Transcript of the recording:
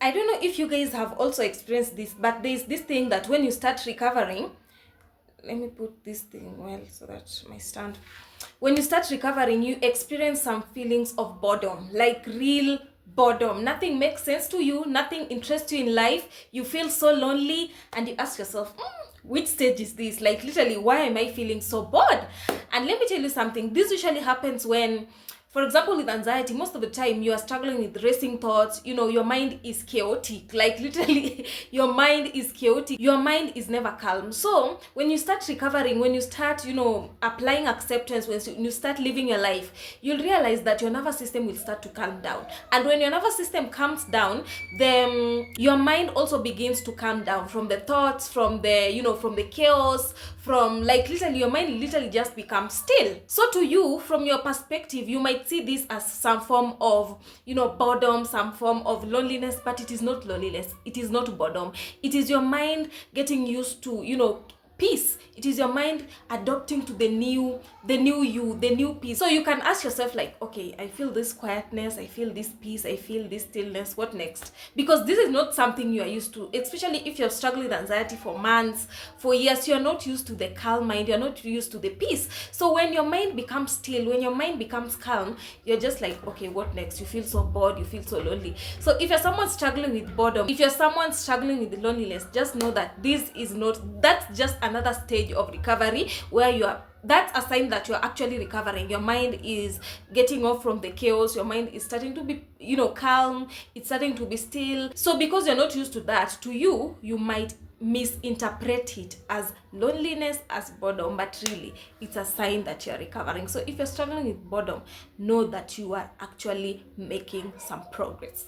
I don't know if you guys have also experienced this, but there's this thing that when you start recovering, let me put this thing well so that my stand. When you start recovering, you experience some feelings of boredom, like real boredom. Nothing makes sense to you, nothing interests you in life. You feel so lonely, and you ask yourself, which stage is this? Like, literally, why am I feeling so bored? And let me tell you something, this usually happens when, for example, with anxiety, most of the time you are struggling with racing thoughts. Your mind is chaotic. Like, literally, your mind is chaotic. Your mind is never calm. So when you start recovering, when you start, applying acceptance, when you start living your life, you'll realize that your nervous system will start to calm down. And when your nervous system calms down, then your mind also begins to calm down from the thoughts, from the chaos, from, like, literally, your mind literally just becomes still. So to you, from your perspective, you might see this as some form of boredom, some form of loneliness, but it is not loneliness, it is not boredom. It is your mind getting used to peace. It is your mind adopting to the new you, the new peace. So you can ask yourself, like, okay, I feel this quietness, I feel this peace, I feel this stillness, what next? Because this is not something you are used to, especially if you're struggling with anxiety for months, for years. You're not used to the calm mind, you're not used to the peace. So when your mind becomes still, when your mind becomes calm, you're just like, okay, what next? You feel so bored, you feel so lonely. So if you're someone struggling with boredom, if you're someone struggling with loneliness, just know that that's just another stage of recovery, where that's a sign that you're actually recovering. Your mind is getting off from the chaos. Your mind is starting to be, calm. It's starting to be still. So because you're not used to that, to you, you might misinterpret it as loneliness, as boredom, but really it's a sign that you're recovering. So if you're struggling with boredom, know that you are actually making some progress.